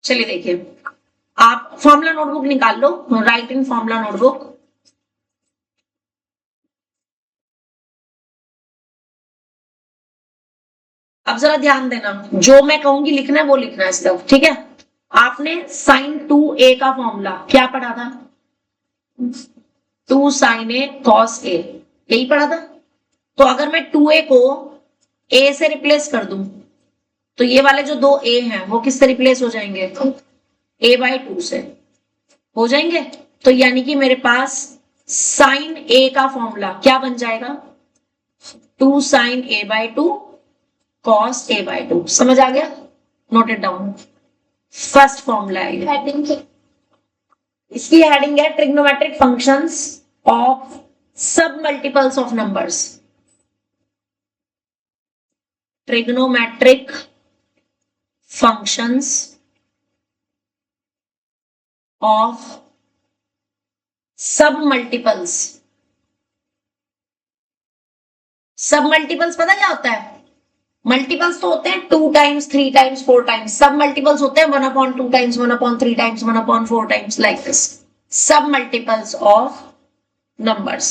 चलिए देखिए, आप फॉर्मूला नोटबुक निकाल लो, राइट इन फॉर्मूला नोटबुक। अब जरा ध्यान देना, जो मैं कहूंगी लिखना है वो लिखना है सिर्फ, ठीक है। आपने साइन 2a का फॉर्मूला क्या पढ़ा था? 2 साइन ए कॉस ए, यही पढ़ा था। तो अगर मैं 2a को a से रिप्लेस कर दूं तो ये वाले जो दो a हैं वो किससे रिप्लेस हो जाएंगे? a/2 से हो जाएंगे। तो यानी कि मेरे पास साइन a का फॉर्मूला क्या बन जाएगा? 2 साइन a/2 कॉस a/2। समझ आ गया? Note it down. First formula है, इसकी हेडिंग है trigonometric functions of sub multiples of numbers. Trigonometric functions of sub multiples. Sub multiples पता क्या होता है? मल्टीपल्स तो होते हैं 2 times 3 times 4 times, sub multiples होते हैं 1/2 times 1/3 times 1/4 times, like this. Sub multiples of numbers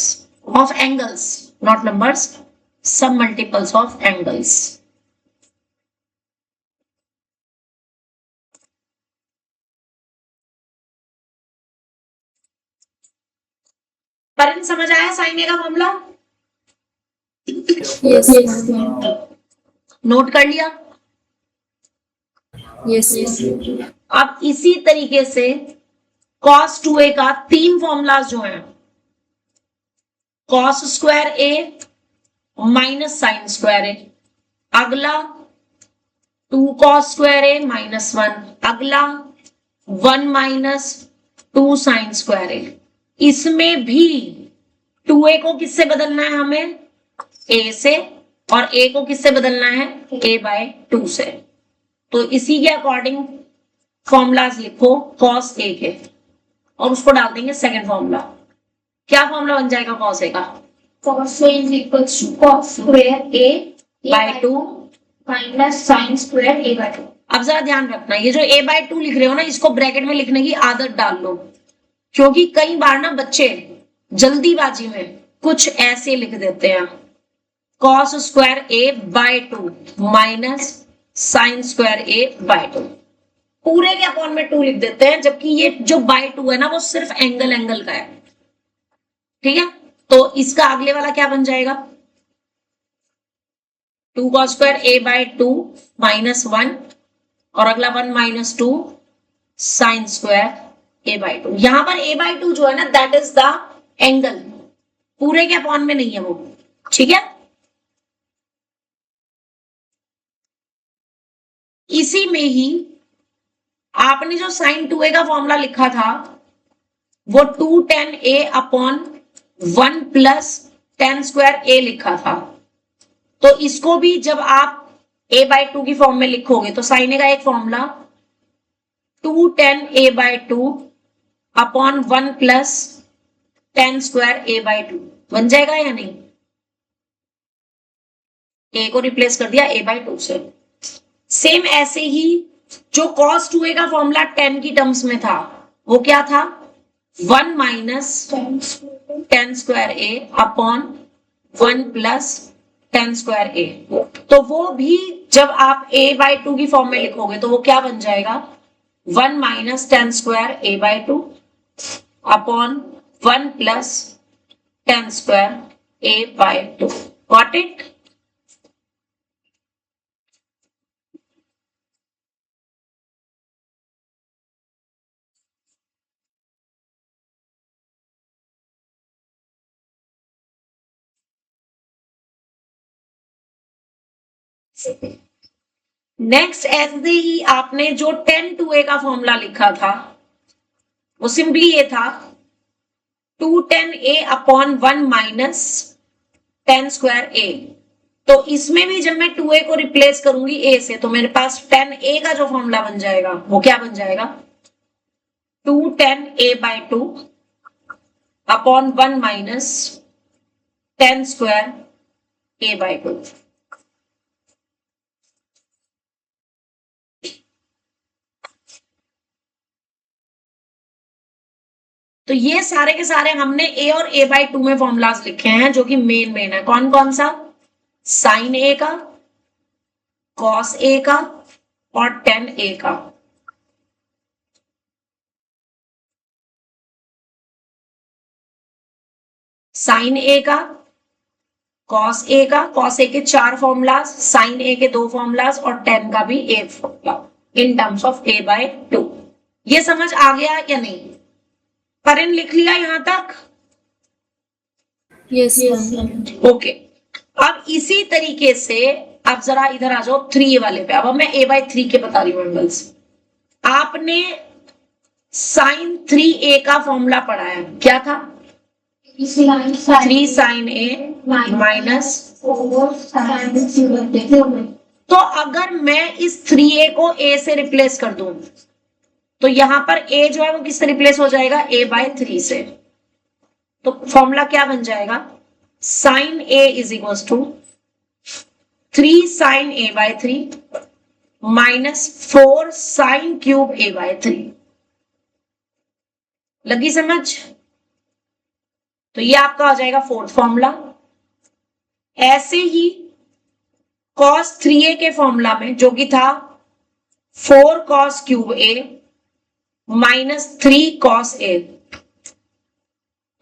of angles, not numbers, some multiples of angles। पर समझ आया साइन ए का मामला? यस नोट कर लिया? यस अब इसी तरीके से cos 2a का 3 फॉर्मूलाज जो हैं, cos स्क्वायर ए माइनस साइन स्क्वायर ए, अगला 2 cos स्क्वायर ए -1, अगला 1 माइनस 2 साइन स्क्वायर ए। इसमें भी 2a को किससे बदलना है हमें? a से, और a को किससे बदलना है? a/2 से। तो इसी के अकॉर्डिंग फॉर्मूलाज लिखो cos a के, और उसको डाल देंगे सेकंड फॉर्मूला। क्या फॉर्मूला बन जाएगा cos a का? cos A is equals to cos square A/2 minus sin square A/2। अब जरा ध्यान रखना, ये जो a/2 लिख रहे हो ना, इसको ब्रैकेट में लिखने की आदत डाल लो, क्योंकि कई बार ना बच्चे जल्दीबाजी में कुछ ऐसे लिख देते हैं, cos square a/2 minus sine square a/2, पूरे के अपॉन में 2 लिख देते हैं, जबकि ये जो बाय 2 है ना वो सिर्फ एंगल का है, ठीक है। तो इसका अगले वाला क्या बन जाएगा? 2 cos स्क्वायर a/2 -1, और अगला 1 माइनस 2 साइन स्क्वायर a/2। यहां पर a/2 जो है ना, दैट इज द एंगल, पूरे के अपॉन में नहीं है वो, ठीक है। इसी में ही आपने जो साइन 2a का फॉर्मूला लिखा था वो 2 tan a upon 1 plus tan square a लिखा था। तो इसको भी जब आप a/2 की फॉर्म में लिखोगे तो साइन a का एक formula 2 tan a/2 upon 1 plus tan square a/2 बन जाएगा या नहीं? a को रिप्लेस कर दिया a/2 से। सेम ऐसे ही जो cos 2a का फॉर्मूला 10 की टर्म्स में था वो क्या था? 1 minus tan square a upon 1 plus tan square a। तो वो भी जब आप a/2 की फॉर्म में लिखोगे तो वो क्या बन जाएगा? 1 minus tan square a/2 upon 1 plus tan square a/2। Got it? Next ऐसे ही आपने जो 10 2a का फॉर्मूला लिखा था वो सिंपली ये था 2 tan a upon 1 minus tan square a। तो इसमें भी जब मैं 2a को रिप्लेस करूंगी a से तो मेरे पास tan a का जो फॉर्मूला बन जाएगा वो क्या बन जाएगा? 2 tan a/2 upon 1 minus tan square a/2। तो ये सारे के सारे हमने a और a/2 में फॉर्मूलाज लिखे हैं जो कि मेन है। कौन कौन सा? साइन a का, कॉस a का और टेन a का। साइन a का, कॉस a का, कॉस a के 4 फॉर्मूलाज, साइन a के 2 फॉर्मूलाज और टेन का भी 1 formula in terms of a/2। ये समझ आ गया या नहीं? परिन लिख लिया यहां तक? Yes okay. अब इसी तरीके से अब जरा इधर आ जाओ 3a वाले पे। अब मैं a/3 के बता रही हूँ एंगल्स। आपने साइन 3a का फॉर्मूला पढ़ा है, क्या था? 3 साइन a माइनस। तो अगर मैं इस 3a को a से रिप्लेस कर दूं तो यहां पर a जो है वो किससे रिप्लेस हो जाएगा? a/3 से। तो फॉर्मूला क्या बन जाएगा? Sine a is equal to 3 sine a/3 minus 4 sine cube a/3। लगी समझ? तो ये आपका हो जाएगा फोर्थ फॉर्मूला। ऐसे ही cos 3a के फॉर्मूला में जो कि था 4 cos cube a minus 3 cos a,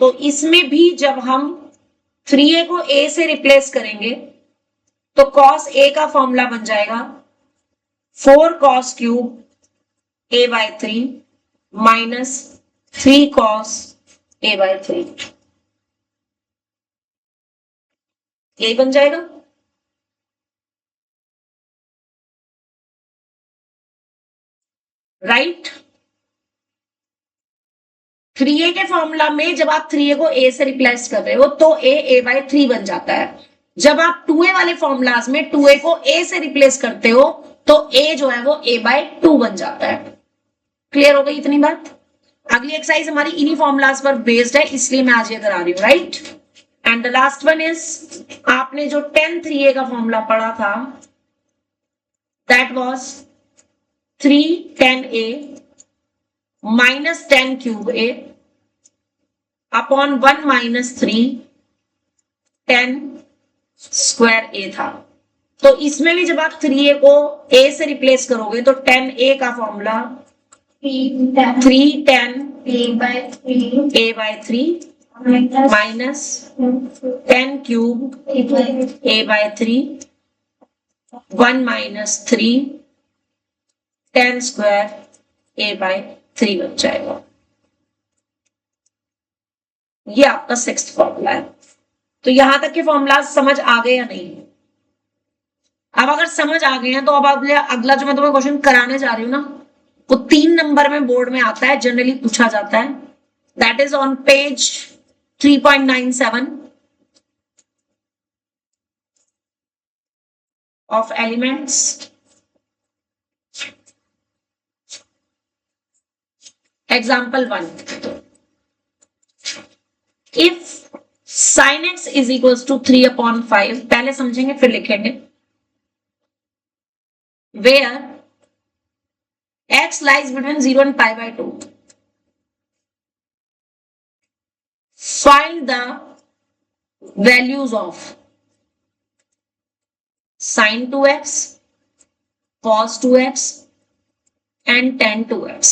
तो इसमें भी जब हम 3a को a से रिप्लेस करेंगे तो cos a का फॉर्मूला बन जाएगा 4 cos cube a/3 minus 3 cos a/3। यही बन जाएगा। राइट? 3a के फॉर्मूला में जब आप 3a को a से रिप्लेस कर रहे हो तो a/3 बन जाता है। जब आप 2a वाले फॉर्मूलाज में 2a को a से रिप्लेस करते हो तो a जो है वो a/2 बन जाता है। क्लियर हो गई इतनी बात? अगली एक्सरसाइज हमारी इन्हीं फॉर्मूलाज पर बेस्ड है, इसलिए मैं आज ये करा रही हूँ। Right? And the last one is, आपने जो 10 3a का फॉर्मूला पढ़ा था that was 3 10a minus 10 cube a upon 1 minus 3 10 square a था। तो इसमें भी जब आप 3a को a से रिप्लेस करोगे तो 10a का formula 3 10 a/3 minus 10 cube a/3 1 minus 3 10 square a/3 बन जाएगा। ये आपका 6th फॉर्मूला है। तो यहां तक के फॉर्मूला समझ आ गए या नहीं? अब अगर समझ आ गए हैं तो अब अगला जो मैं तुम्हें क्वेश्चन कराने जा रही हूँ ना वो 3 नंबर में बोर्ड में आता है, जनरली पूछा जाता है। That is on page 3.97 of elements. Example 1. If sin x is equals to 3/5, पहले समझेंगे फिर लिखेंगे, where x lies between 0 and pi/2, find the values of sin 2x, cos 2x and tan 2x।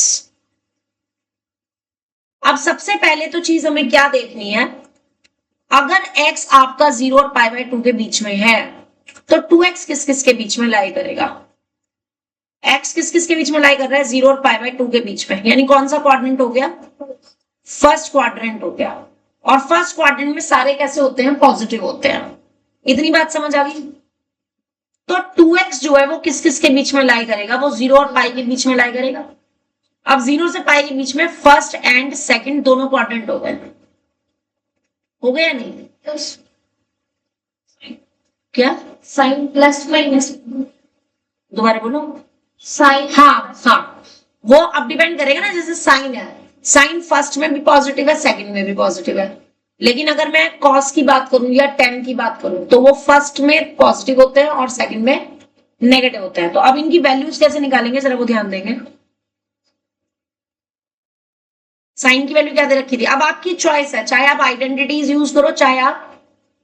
अब सबसे पहले तो चीज हमें क्या देखनी है, अगर x आपका 0 और pi/2 के बीच में है तो 2x किस किस के बीच में लाई करेगा? x किस किस के बीच में लाई कर रहा है? 0 और pi/2 के बीच में, यानी कौन सा क्वाड्रेंट हो गया? फर्स्ट क्वाड्रेंट हो गया। और फर्स्ट क्वाड्रेंट में सारे कैसे होते हैं? पॉजिटिव होते हैं। इतनी बात समझ आ गई? तो 2x जो है वो किस किस के बीच में लाई करेगा? वो 0 और पाई के बीच में लाई करेगा। अब 0 से पाई के बीच में फर्स्ट एंड सेकंड दोनों क्वाड्रेंट हो गए या नहीं? क्या साइन प्लस माइनस, दोबारा बोलो। साइन, हाँ, वो अब डिपेंड करेगा ना, जैसे साइन है, साइन फर्स्ट में भी पॉजिटिव है, सेकंड में भी पॉजिटिव है। लेकिन अगर मैं कॉस की बात करूं या टेन की बात करूं तो वो फर्स्ट में पॉजिटिव होते हैं और सेकंड में नेगेटिव होते हैं। तो अब इनकी वैल्यूज कैसे निकालेंगे जरा वो ध्यान देंगे। साइन की वैल्यू क्या दे रखी थी। अब आपकी चॉइस है, चाहे आप आइडेंटिटीज यूज करो, चाहे आप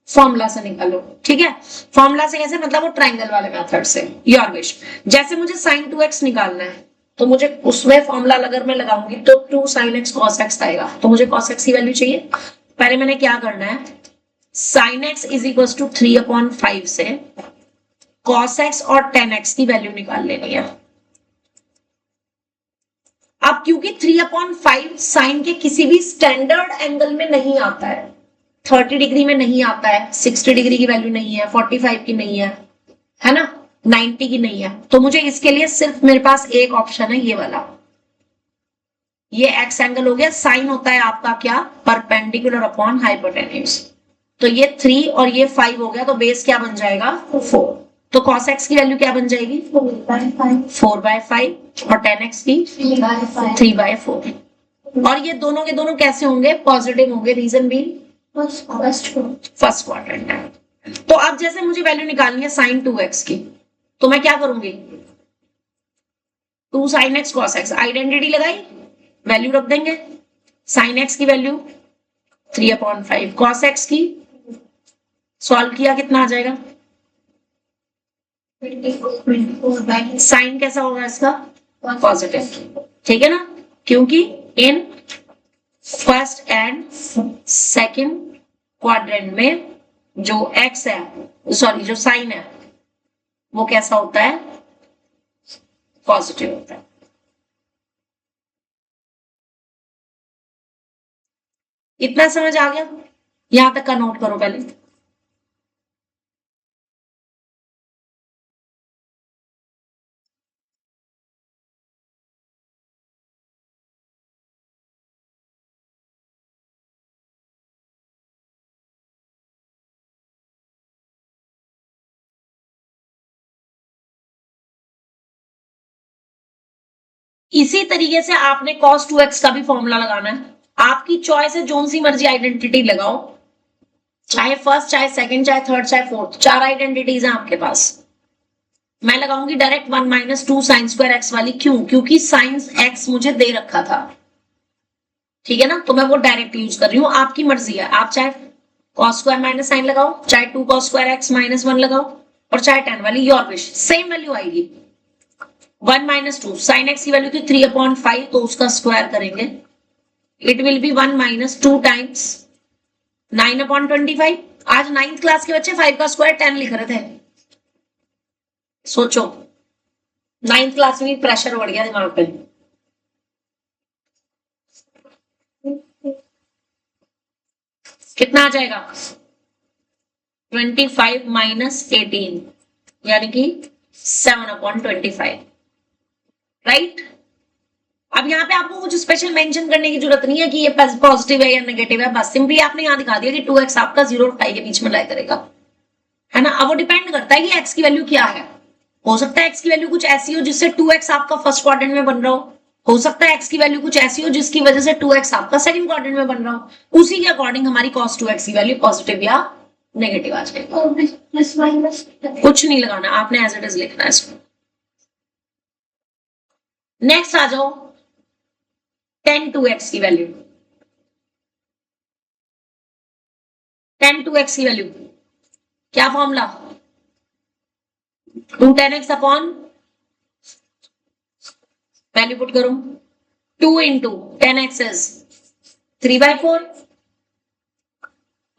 फॉर्मूला से निकालो, ठीक है। फॉर्मूला से कैसे, मतलब वो ट्रायंगल वाले मेथड से, योर विश। जैसे मुझे sin 2x निकालना है, तो मुझे उसमें फॉर्मूला अगर मैं लगाऊंगी तो 2 sin x cos x आएगा, तो मुझे cos x की वैल्यू चाहिए। पहले मैंने क्या करना है, sin x is equal to 3/5 से cos x और tan x की वैल्यू निकाल लेनी है। अब क्योंकि 3/5 साइन के किसी भी स्टैंडर्ड एंगल में नहीं आता है, 30 डिग्री में नहीं आता है, 60 डिग्री की वैल्यू नहीं है, 45 की नहीं है ना, 90 की नहीं है, तो मुझे इसके लिए सिर्फ मेरे पास एक ऑप्शन है, ये वाला। ये एक्स एंगल हो गया, साइन होता है आपका क्या, परपेंडिकुलर अपॉन हाइपोटेन्यूज। तो ये 3 और ये 5 हो गया, तो बेस क्या बन जाएगा, 4। तो cos x की वैल्यू क्या बन जाएगी, 4/5 और tan x की 3/4। और ये दोनों के दोनों कैसे होंगे, पॉजिटिव होंगे, रीजन भी फर्स्ट क्वाड्रेंट है। तो अब जैसे मुझे वैल्यू निकालनी है sin 2x की, तो मैं क्या करूंगी, 2 sin x cos x, identity लगाई, वैल्यू रख देंगे। sin x की वैल्यू 3/5, cos x की सॉल्व किया कितना आ जाएगा, साइन कैसा होगा इसका, पॉजिटिव, ठीक है ना, क्योंकि in first and second quadrant में जो x है, सॉरी जो साइन है, वो कैसा होता है, पॉजिटिव होता है। इतना समझ आ गया, यहां तक का नोट करो पहले। इसी तरीके से आपने cos 2x का भी फॉर्मूला लगाना है, आपकी चॉइस है, जोन सी मर्जी आइडेंटिटी लगाओ, चाहे फर्स्ट, चाहे सेकंड, चाहे थर्ड, चाहे फोर्थ, 4 आइडेंटिटीज हैं आपके पास। मैं लगाऊंगी डायरेक्ट 1 - 2 sin square x वाली, क्यों, क्योंकि sin x मुझे दे रखा था, ठीक है ना, तो मैं वो डायरेक्ट यूज कर रही हूं, आपकी मर्जी है, आप चाहे cos square माइनस साइन लगाओ, चाहे 2 cos square x -1 लगाओ, और चाहे tan वाली, योर विश, सेम वैल्यू आएगी। 1 - 2 sin x की वैल्यू थी 3/5, तो उसका स्क्वायर करेंगे, इट विल बी 1 - 2 टाइम्स 9/25। आज 9th क्लास के बच्चे 5 का स्क्वायर 10 लिख रहे थे, सोचो 9th क्लास में प्रेशर बढ़ गया दिमाग पे। कितना आ जाएगा, 25 - 18, यानी कि 7/25, राइट। अब यहाँ पे आपको कुछ स्पेशल मेंशन करने की जरूरत नहीं है कि ये पॉजिटिव है या नेगेटिव है, बस सिंपली आपने यहाँ दिखा दिया कि 2x आपका 0 और 5 के बीच में लाई करेगा, है ना। अब वो डिपेंड करता है कि x की वैल्यू क्या है, हो सकता है x की वैल्यू कुछ ऐसी हो जिससे 2x आपका फर्स्ट क्वाड्रेंट में बन रहा हो सकता है x की वैल्यू कुछ ऐसी हो जिसकी वजह से 2x आपका सेकंड क्वाड्रेंट में बन रहा हो, उसी के अकॉर्डिंग हमारी cos 2x की वैल्यू पॉजिटिव या नेगेटिव आ जाएगी। कुछ नहीं लगाना, आपने एज इट इज लिखना है इसको। नेक्स्ट आ जाओ tan 2x की वैल्यू, tan 2x की वैल्यू क्या formula, 2 tan x upon, value put करो, 2 into tan x is 3/4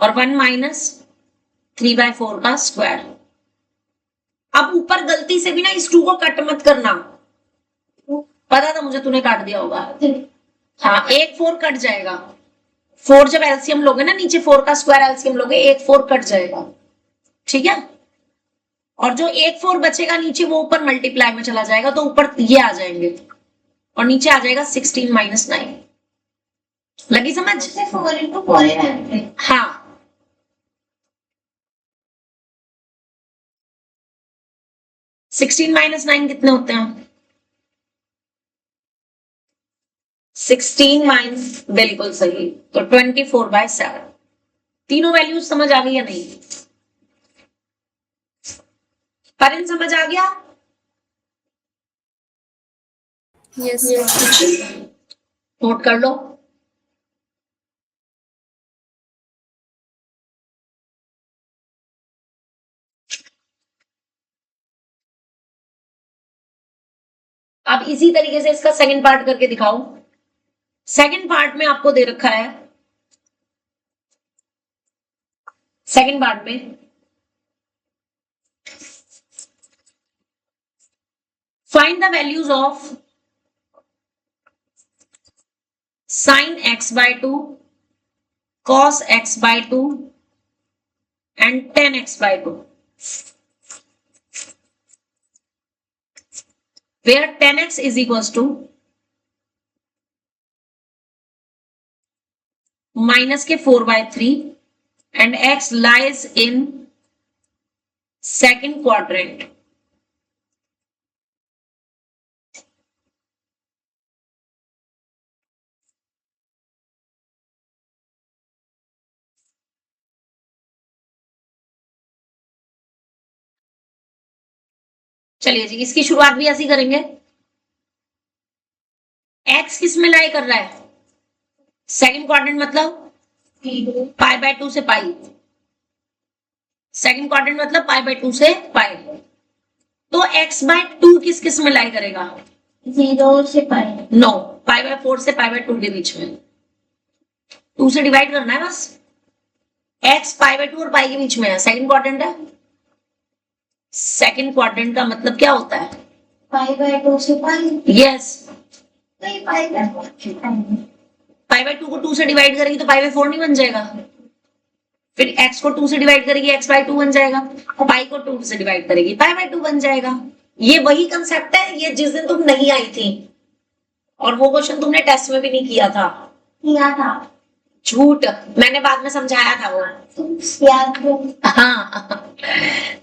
और 1 - 3/4 का स्क्वायर। अब ऊपर गलती से भी ना इस 2 को कट मत करना, पता था मुझे तूने काट दिया होगा, हाँ, एक 4 कट जाएगा, 4 जब एलसीएम लोगे ना, नीचे 4 का स्क्वायर एलसीएम लोगे, एक 4 कट जाएगा, ठीक है। और जो एक 4 बचेगा नीचे, वो ऊपर मल्टीप्लाई में चला जाएगा, तो ऊपर ये आ जाएंगे और नीचे आ जाएगा 16 - 9। लगी समझ, 4 into 4 हाँ, 16 - 9 कितने होते हैं, 16 बिल्कुल सही, तो 24/7। तीनों वैल्यूज समझ आ गई या नहीं, परिन समझ आ गया, Yes. नोट कर लो। अब इसी तरीके से इसका सेकंड पार्ट करके दिखाओ। सेकंड पार्ट में आपको दे रखा है, सेकंड पार्ट में find the values of sin x by 2, cos x by 2 and tan x by 2, where tan x is equals to minus के 4/3 and x lies in second quadrant. चलिए जी, इसकी शुरुआत भी ऐसी करेंगे। x किस में लाई कर रहा है? सेकंड क्वाड्रेंट मतलब पाई बाय 2 से पाई। सेकंड क्वाड्रेंट मतलब पाई बाय 2 से पाई। तो x बाय 2 किस किस में लाई करेगा? 0 से पाई। नो, पाई बाय 4 से पाई बाय 2 के बीच में। 2 से डिवाइड करना है बस। x पाई बाय 2 और पाई के बीच में है, सेकंड क्वाड्रेंट है। सेकंड क्वाड्रेंट का मतलब क्या होता है? पाई बाय 2 से pi. Yes, pi by 4। Pi by 2 को 2 से डिवाइड करेगी तो पाई बाय 4 नहीं बन जाएगा। फिर x को 2 से डिवाइड करेगी, x बाय 2 बन जाएगा। पाई को 2 से डिवाइड करेगी, पाई बाय 2 बन जाएगा। ये वही कंसेप्ट है, ये जिस दिन तुम नहीं आई थी और वो क्वेश्चन तुमने टेस्ट में भी नहीं किया था। किया था। झूठ, मैंने बाद में समझाया था वो। याद है। हाँ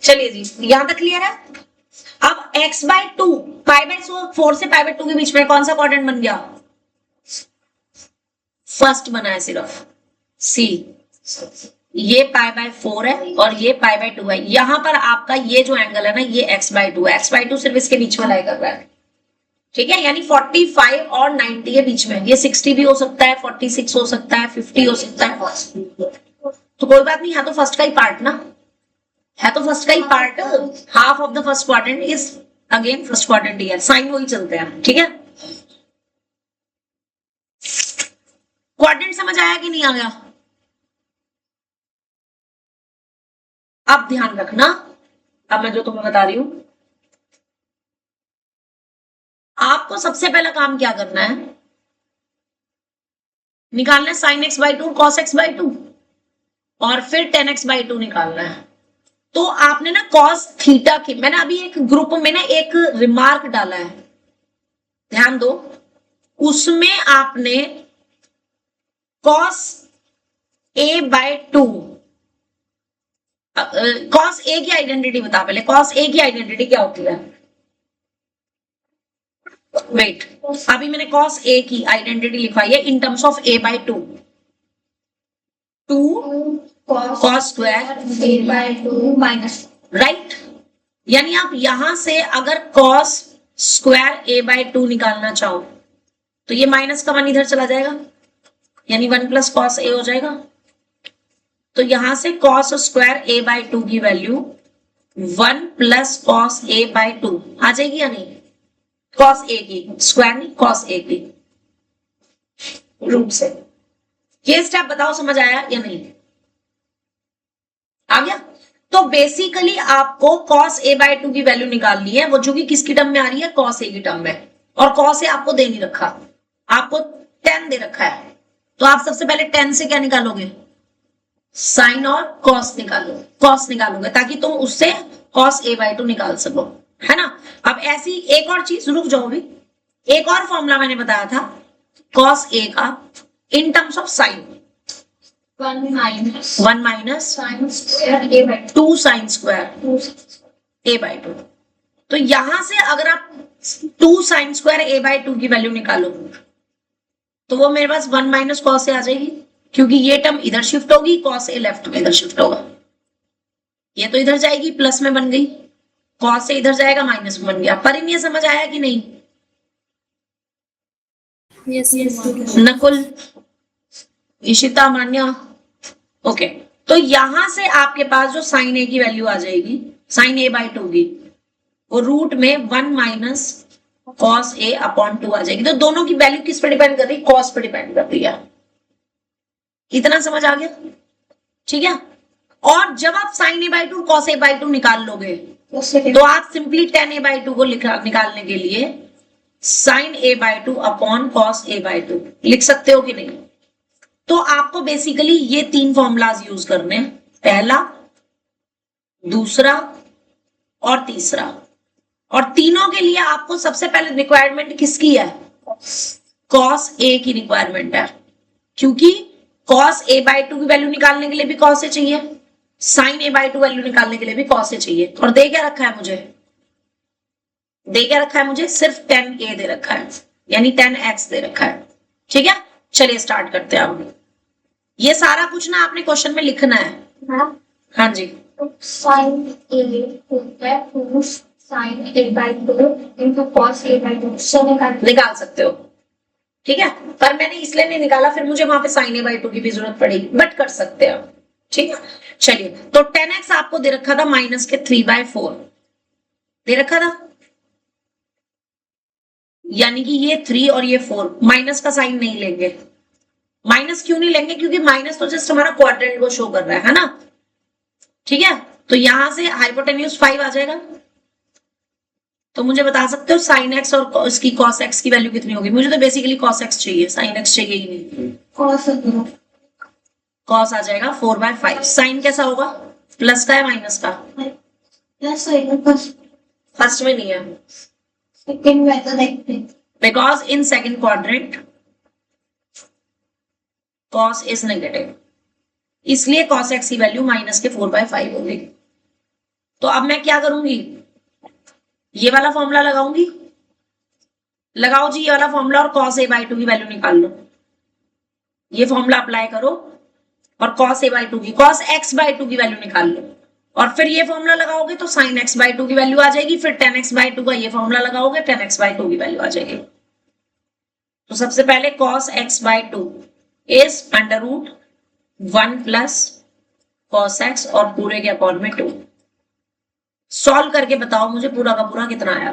चलिए जी, यहां तक क्लियर है। अब x बाय 2 पाई बाय 4 से पाई बाय 2 के बीच में कौन सा क्वाड्रेंट बन गया? फर्स्ट बना है सिर्फ, सी। ये पाई बाय 4 है और ये पाई बाय 2 है। यहां पर आपका ये जो एंगल है ना, ये x बाय 2 है। x बाय 2 सिर्फ इसके बीच में लाई कर रहा है, ठीक है, यानी 45 और 90 के बीच में। ये 60 भी हो सकता है, 46 हो सकता है, 50 हो सकता है। तो कोई बात नहीं, है तो फर्स्ट का ही पार्ट ना, है तो फर्स्ट का ही part. Half of the first quadrant is again first quadrant ही है, साइन वही चलते हैं, ठीक है। क्वाड्रेंट समझ आया कि नहीं आ गया? अब ध्यान रखना, अब मैं जो तुम्हें बता रही हूं, आपको सबसे पहला काम क्या करना है? निकालना है sine x by 2 cos x by 2 और फिर टेन एक्स बाई 2 निकालना है। तो आपने ना कॉस थीटा की, मैंने अभी एक ग्रुप में ना एक रिमार्क डाला है, ध्यान दो। उसमें आपने cos A by 2, cos A की आइडेंटिटी बता पहले। कॉस ए की आइडेंटिटी क्या होती है? वेट, अभी मैंने कॉस ए की आइडेंटिटी लिखवाई है in terms of A by 2, 2 cos square A by 2 minus, right. यानी आप यहां से अगर कॉस स्क्वायर ए बाय 2 निकालना चाहो तो ये माइनस का 1 इधर चला जाएगा, यानी 1 प्लस कॉस ए हो जाएगा। तो यहां से कॉस स्क्वायर ए बाय 2 की value 1 plus cos A by 2 आ जाएगी या नहीं? कॉस ए की, स्क्वायर नहीं, कॉस ए की रूट से। ये स्टेप बताओ समझ आया या नहीं? आ गया? तो बेसिकली आपको कॉस ए बाय 2 की वैल्यू निकालनी है, वो जो कि किसकी टर्म में आ रही है? कॉस ए की टर्म में। और कॉस ए आपको दे नहीं रखा, आपको 10 दे रखा है। तो आप सबसे पहले 10 से क्या निकालोगे? साइन और कॉस निकालोगे ताकि तुम उससे कॉस ए बाय 2 निकाल सको, है ना। अब ऐसी एक और चीज, रुक जाओ भी, एक और फॉर्मूला मैंने बताया था कॉस ए का in terms of sine. 1 minus sine square A by 2 sine square 2 A by 2। तो यहां से अगर आप 2 साइन स्क्वायर ए बाय 2 की वैल्यू निकालो तो वो मेरे पास 1 माइनस कॉस ए आ जाएगी, क्योंकि ये टर्म इधर शिफ्ट होगी, कॉस ए लेफ्ट में इधर शिफ्ट होगा। ये तो इधर जाएगी, प्लस में बन गई, कॉस ए इधर जाएगा, माइनस में बन गया। पर इन ये समझ आया कि नहीं? नकुल, इशिता, मान्या, ओके। तो यहां से आपके पास जो साइन ए की वैल्यू आ जाएगी, साइन ए बाय 2 की, वो रूट में 1 माइनस cos a अपॉन 2 आ जाएगी। तो दोनों की वैल्यू किस पे डिपेंड कर रही है? cos पे डिपेंड कर रही है। इतना समझ आ गया? ठीक है। और जब आप sin a by 2 cos a by 2 निकाल लोगे तो आप सिंपली tan a by 2 को निकालने के लिए sin a by 2 upon cos a by 2 लिख सकते हो कि नहीं? तो आपको बेसिकली ये तीन फॉर्मूलाज यूज करने हैं, पहला, दूसरा और तीसरा। और तीनों के लिए आपको सबसे पहले रिक्वायरमेंट किसकी है? cos a की रिक्वायरमेंट है, क्योंकि cos a by 2 की वैल्यू निकालने के लिए भी cos a चाहिए, sin a by 2 वैल्यू निकालने के लिए भी cos a चाहिए। और दे क्या रखा है मुझे? दे क्या रखा है मुझे? सिर्फ tan a दे रखा है, यानी tan x दे रखा है। ठीक है, चलिए स्टार्ट करते हैं। अब ये सारा कुछ ना आपने क्वेश्चन में लिखना है। हाँ जी। sin a sin a by 2 into cos a by 2 से निकाल सकते हो। ठीक है, पर मैंने इसलिए नहीं निकाला, फिर मुझे वहां पे sin a by 2 की भी जरूरत पड़ेगी, बट कर सकते हैं। ठीक है, चलिए। तो 10x आपको दे रखा था माइनस के 3/4 दे रखा था, यानी कि ये 3 और ये 4, माइनस का साइन नहीं लेंगे। माइनस क्यों नहीं लेंगे? क्योंकि माइनस तो जस्ट हमारा क्वाड्रेंट को शो कर रहा है ना। ठीक है, तो यहां से हाइपोटेन्यूज 5 आ जाएगा। तो मुझे बता सकते हो साइन एक्स और इसकी कॉस एक्स की वैल्यू कितनी होगी? मुझे तो बेसिकली कॉस एक्स चाहिए, साइन एक्स चाहिए ही नहीं। कॉस आ जाएगा 4/5। साइन कैसा होगा? प्लस का है माइनस का? फर्स्ट में नहीं है, सेकंड में तो देखते हैं। Because in second quadrant cos is negative, इसलिए कॉस एक्स की वैल्यू माइनस के 4/5 होगी। तो अब मैं क्या करूंगी? ये वाला फॉर्मूला लगाऊंगी। लगाओ जी ये वाला फॉर्मूला और cos a by 2 की वैल्यू निकाल लो। ये फॉर्मूला अप्लाई करो और cos a by 2 की cos x by 2 की वैल्यू निकाल लो। और फिर ये फॉर्मूला लगाओगे तो sin x by 2 की वैल्यू आ जाएगी। फिर tan x by 2 का ये फॉर्मूला लगाओगे, tan x by 2 की वैल्यू आ जाएगी। तो सबसे पहले cos x by 2 is under root 1 plus cos x और पूरे के अपॉन में 2। सॉल्व करके बताओ मुझे पूरा का पूरा कितना आया।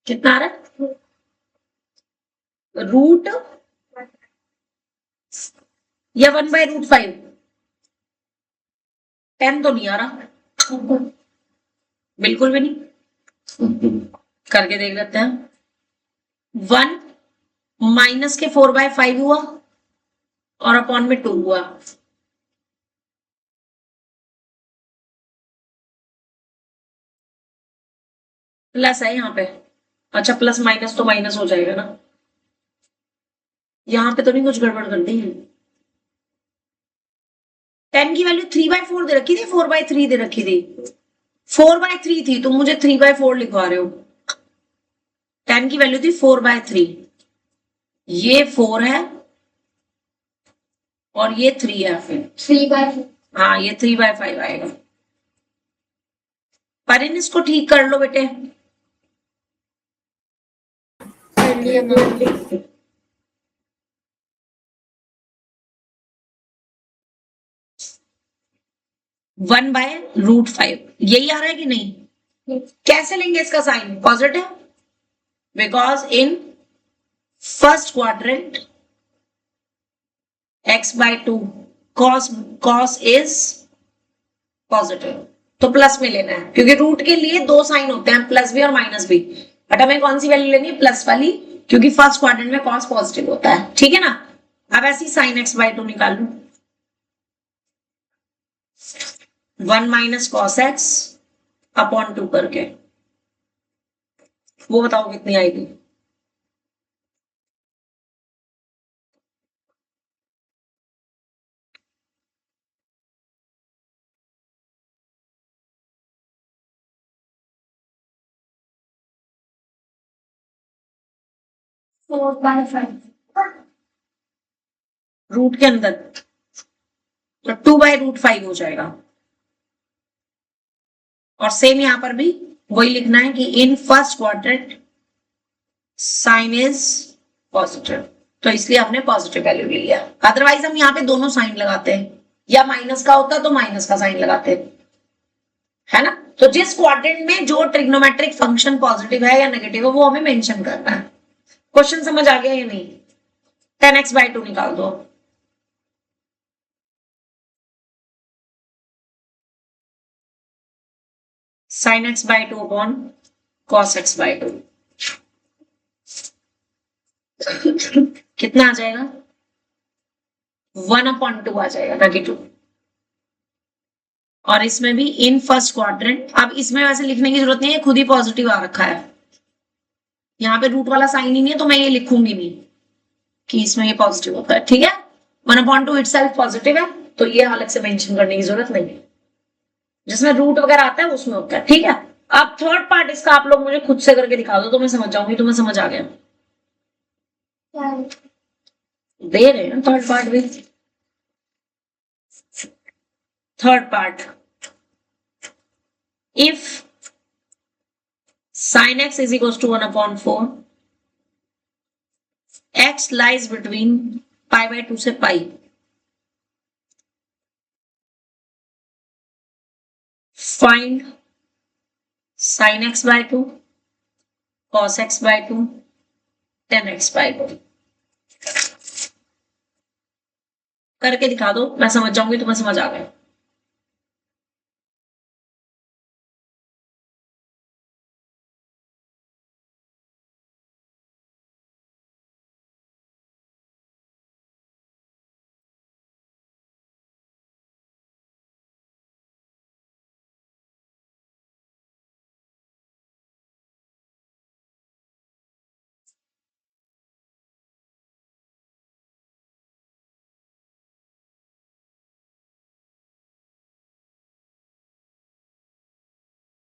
कितना आ रहा है? रूट या 1/√5? 10 तो नहीं आ रहा, बिल्कुल भी नहीं। करके देख लेते हैं। 1 माइनस के 4/5 हुआ और अपॉन में 2 हुआ। प्लस है यहाँ पे। अच्छा, प्लस माइनस तो माइनस हो जाएगा ना। यहाँ पे तो नहीं कुछ गड़बड़ कर दी? 10 की वैल्यू 3/4 दे रखी थी, 4/3 दे रखी थी? 4/3 थी, तुम मुझे 3/4 लिखवा रहे हो। 10 की वैल्यू थी 4/3, ये 4 है और ये 3 है। फिर 3/4। हाँ, ये 3/5 आएगा। पर इन इसको ठीक कर लो बेटे। वन बाय रूट 5 यही आ रहा है कि नहीं? कैसे लेंगे इसका sine? Positive, because in first quadrant x/2 cos is positive, तो प्लस में लेना है, क्योंकि रूट के लिए दो साइन होते हैं, प्लस भी और माइनस भी। बट हमें कौन सी वैल्यू लेनी है? प्लस वाली, क्योंकि फर्स्ट क्वाड्रेंट में cos पॉजिटिव होता है। ठीक है ना। अब ऐसी sin x/2 निकाल लो। 1 माइनस cos x अपॉन 2 करके, वो बताओ कितनी आएगी? 4/5 रूट के अंदर तो 2/√5 हो जाएगा। और सेम यहां पर भी वही लिखना है कि in first quadrant sine is positive, तो इसलिए हमने पॉजिटिव वैल्यू ले लिया। अदरवाइज हम यहाँ पे दोनों साइन लगाते हैं, या माइनस का होता तो माइनस का साइन लगाते हैं, है ना। तो जिस क्वाड्रेंट में जो ट्रिग्नोमेट्रिक फंक्शन पॉजिटिव है या नेगेटिव है वो हमें मेंशन करना है। क्वेश्चन समझ आ गया या नहीं? 10x/2 निकाल दो। sin x/2 upon cos x/2 कितना आ जाएगा? 1/2 आ जाएगा ना कि 2। और इसमें भी इन फर्स्ट क्वाड्रेंट, अब इसमें वैसे लिखने की जरूरत नहीं है, खुद ही पॉजिटिव आ रखा है, यहाँ पे रूट वाला साइन ही नहीं है तो मैं ये लिखूंगी नहीं कि इसमें ये पॉजिटिव होता है, ठीक है। 1/2 इटसेल्फ पॉजिटिव है तो ये अलग से मेंशन करने की जरूरत नहीं है, जिसमें रूट वगैरह आता है उसमें होता है, ठीक है। अब थर्ड पार्ट इसका आप लोग मुझे खुद से करके दिखा दो तो मैं समझ जाऊंगी, तुम्हें समझ आ गया। दे रहे हैं थर्ड पार्ट भी। Third part, if sin x is equals to 1/4, x lies between π/2 से π, find sin x/2, cos x/2, tan x/2 करके दिखा दो, मैं समझ जाऊंगी, तुम्हें समझ आ गया।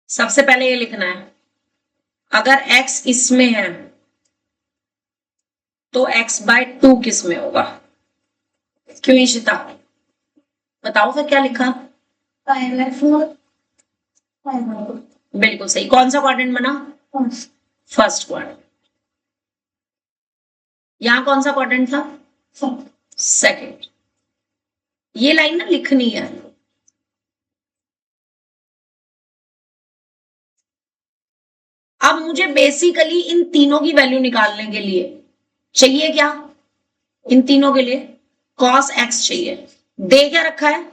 सबसे पहले ये लिखना है, अगर x इसमें है तो x/2 किस में होगा? क्यों इशिता? बताओ फिर क्या लिखा? 5/4 5/2 बिल्कुल सही। कौन सा क्वाड्रेंट बना? First quadrant. यहां कौन सा क्वाड्रेंट था? सेकंड। ये लाइन ना लिखनी है। अब मुझे बेसिकली इन तीनों की वैल्यू निकालने के लिए चाहिए क्या? इन तीनों के लिए cos x चाहिए। दे क्या रखा है?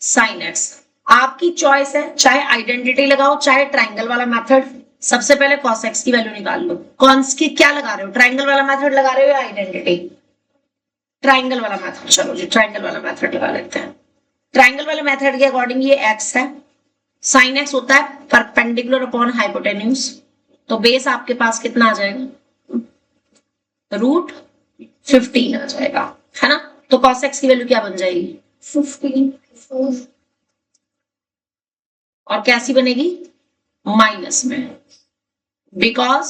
sin x। आपकी चॉइस है, चाहे आइडेंटिटी लगाओ चाहे ट्राइंगल वाला मेथड। सबसे पहले cos x की वैल्यू निकाल लो। कॉन्स की क्या लगा रहे हो? ट्राइंगल वाला मेथड लगा रहे हो या आइडेंटिटी? ट्राइंगल वाला मेथड। चलो जी ट्राइंगल वाला मेथड लगा लेते हैं। ट्राइंगल वाले मेथड के अकॉर्डिंग ये x है, sin x होता है परपेंडिकुलर अपॉन हाइपोटेन्यूज, तो बेस आपके पास कितना आ जाएगा? √15 आ जाएगा, है ना। तो cos x की वैल्यू क्या बन जाएगी? 15 और कैसी बनेगी? माइनस में, because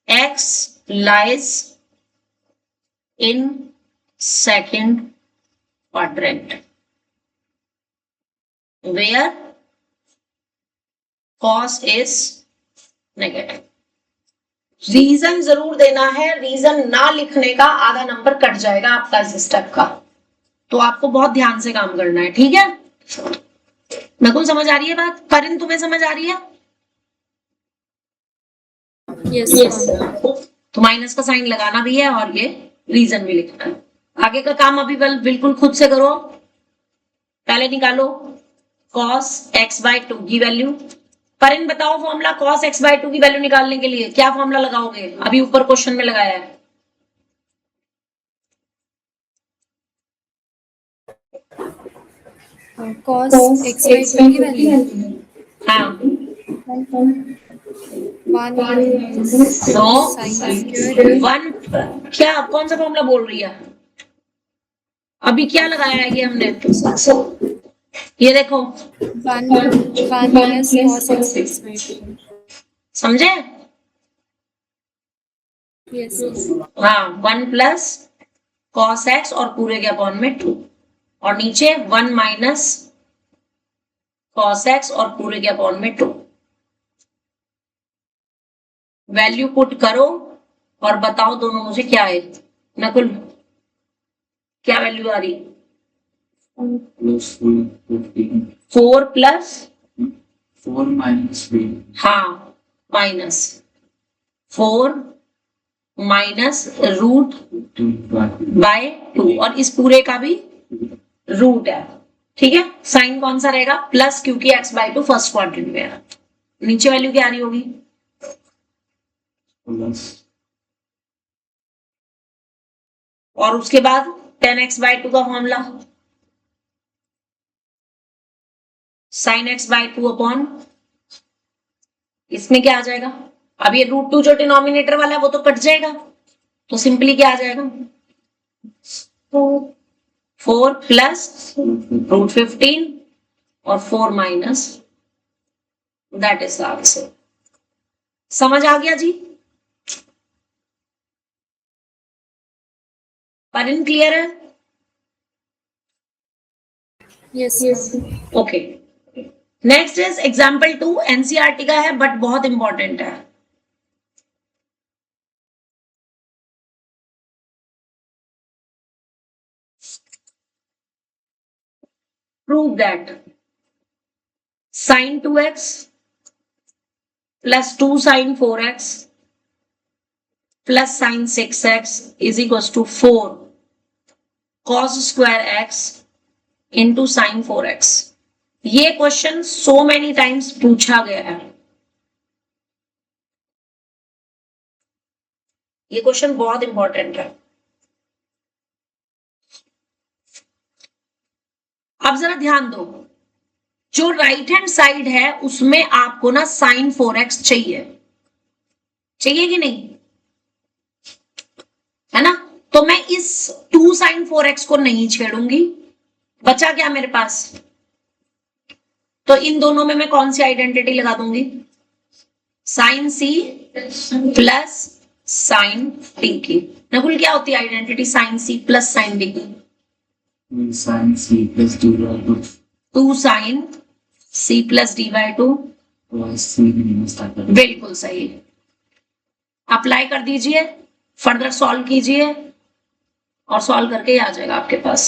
x lies in second quadrant where cos is negative. Reason जरूर देना है, रीजन ना लिखने का आधा नंबर कट जाएगा आपका इस स्टेप का, तो आपको बहुत ध्यान से काम करना है, ठीक है। नकुल समझ आ रही है बात? करिन तुम्हें समझ आ रही है? यस। तो माइनस का साइन लगाना भी है और ये रीजन भी लिखना है। आगे का काम अभी बिल्कुल खुद से करो। पहले निकालो cos x/2 की वैल्यू। परिन बताओ फॉर्मूला cos x/2 की वैल्यू निकालने के लिए क्या फॉर्मूला लगाओगे? अभी ऊपर क्वेश्चन में लगाया है। cos x/2 की वैल्यू हाँ 1 तो sin square 1 क्या कौन सा फॉर्मूला बोल रही है? अभी क्या लगाया है ये हमने? ये देखो 1 plus cos x/2 समझे? Yes. हाँ 1 प्लस कॉस एक्स और पूरे के अपॉन में 2 और नीचे 1 माइनस कॉस एक्स और पूरे के अपॉन में 2। वैल्यू पुट करो और बताओ दोनों मुझे क्या है। नकुल क्या वैल्यू आ रही? plus 15 4 प्लस 4 minus 3 हाँ minus 4 minus root 2 by by 2 और इस पूरे का भी रूट है। ठीक है, साइन कौन सा रहेगा? प्लस, क्योंकि x बाय 2 फर्स्ट क्वाड्रेंट में है। नीचे वैल्यू क्या आ रही होगी? plus और उसके बाद 10x बाय 2 का formula sine x by 2 upon इसमें क्या आ जाएगा? अब ये रूट 2 जो डिनोमिनेटर वाला है वो तो कट जाएगा, तो सिंपली क्या आ जाएगा? 4 प्लस रूट 15 और 4 minus, that is the answer. समझ आ गया जी? परिन क्लियर है? Yes. Okay, next is example 2। NCERT का है बट बहुत इंपॉर्टेंट है। Prove that sin 2x plus 2 sin 4x plus sin 6x is equals to 4 cos square x into sin 4x। ये question so many times पूछा गया है। ये question बहुत इंपॉर्टेंट है। अब जरा ध्यान दो, जो राइट हैंड साइड है उसमें आपको ना sin 4x चाहिए कि नहीं? है ना? तो मैं इस 2 sin 4x को नहीं छेड़ूंगी। बचा क्या मेरे पास? तो इन दोनों में मैं कौन सी आइडेंटिटी लगा दूंगी? Sine c plus sine d की। नकुल क्या होती है identity sine c plus sine d की? sin c plus d by 2 2 sine c plus d by 2। plus c minus that बिल्कुल सही। अप्लाई कर दीजिए, फर्दर सॉल्व कीजिए और सॉल्व करके ही आ जाएगा आपके पास।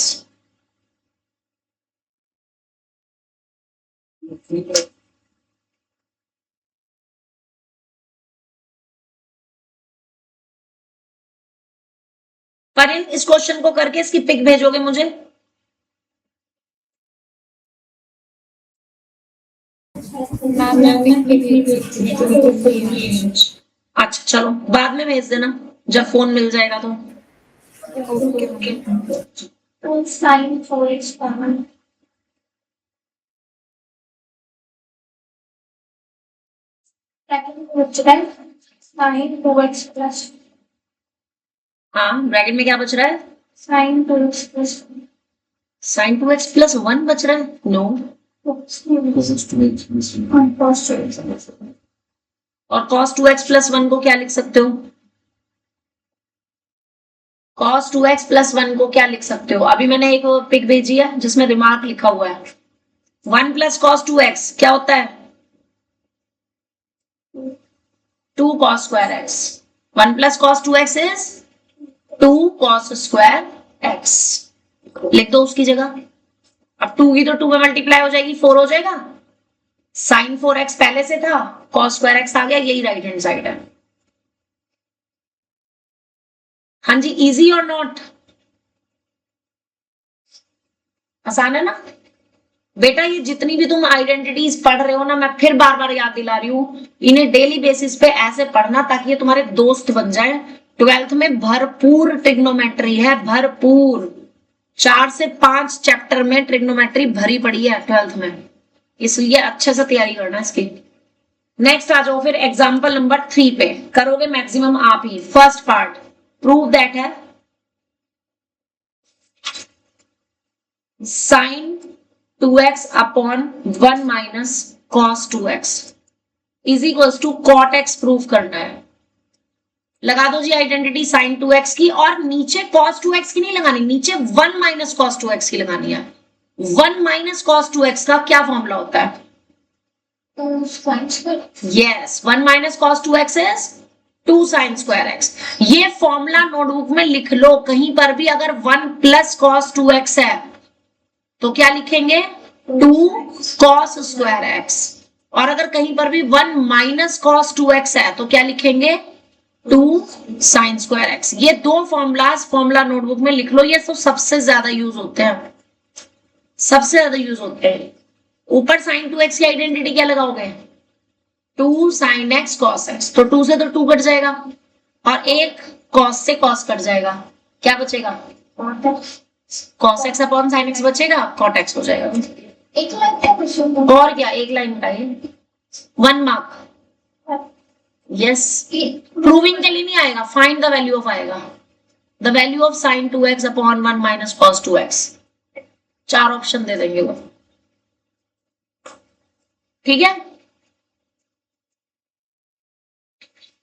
परिन इस क्वेश्चन को करके इसकी पिक भेजोगे मुझे? मैम मैं अच्छा चलो बाद में भेज देना जब फोन मिल जाएगा तो। Okay. 2 sin 4x common. Second question, sin 2x plus हाँ ब्रैकेट में क्या बच रहा है? sin 2x plus sign 2x plus 1 बच रहा है? No. cos 2x plus 1 and cos 2x plus और cos 2x प्लस 1 को क्या लिख सकते हो? cos 2x प्लस 1 को क्या लिख सकते हो? अभी मैंने एक पिक भेजी है जिसमें रिमार्क लिखा हुआ है। 1 प्लस cos 2x क्या होता है? 2 cos square x। 1 plus cos 2x is 2 cos square x। लिख दो उसकी जगह। अब 2 की तो 2 में मल्टीप्लाई हो जाएगी, 4 हो जाएगा। sin 4x पहले से था, cos square x आ गया, यही राइट हैंड साइड है। हाँ जी, इजी और नॉट? आसान है ना बेटा? ये जितनी भी तुम आइडेंटिटीज पढ़ रहे हो ना, मैं फिर बार बार याद दिला रही हूं, इन्हें डेली बेसिस पे ऐसे पढ़ना ताकि ये तुम्हारे दोस्त बन जाए। 12th में भरपूर ट्रिग्नोमेट्री है, भरपूर। 4 से 5 चैप्टर में ट्रिग्नोमेट्री भरी पड़ी है 12th में, इसलिए अच्छे से तैयारी करना इसकी। नेक्स्ट आ जाओ फिर एग्जाम्पल नंबर 3 पे, करोगे मैक्सिमम आप ही। फर्स्ट पार्ट प्रूव दैट है sine 2x upon 1 minus cos 2x is equals to cot x prove करना है। लगा दो जी आइडेंटिटी sin 2x की, और नीचे cos 2x की नहीं लगानी, नीचे 1 माइनस cos 2x की लगानी है। 1 माइनस cos 2x का क्या फॉर्मूला होता है? Yes, 1 minus cos 2x is 2 sin square x। ये फॉर्मूला नोटबुक में लिख लो, कहीं पर भी अगर 1 प्लस cos 2x है तो क्या लिखेंगे? 2 cos square x। और अगर कहीं पर भी 1 माइनस cos 2x है तो क्या लिखेंगे? 2 sin square x। ये दो फॉर्मूला नोटबुक में लिख लो, ये तो सबसे ज्यादा यूज होते हैं, सबसे ज्यादा यूज होते हैं। ऊपर sin 2x की आइडेंटिटी क्या लगाओगे? 2 sin x cos x। तो 2 से तो 2 कट जाएगा, और एक cos से cos कट जाएगा, क्या बचेगा? cos x upon sin x बचेगा, cot x हो जाएगा। एक लाइन और क्या, एक लाइन बताइए, 1 मार्क। यस, प्रूविंग के लिए नहीं आएगा, फाइंड द वैल्यू ऑफ आएगा। The value of sin 2x upon 1 minus cos 2x। 4 option दे देंगे वो, ठीक है।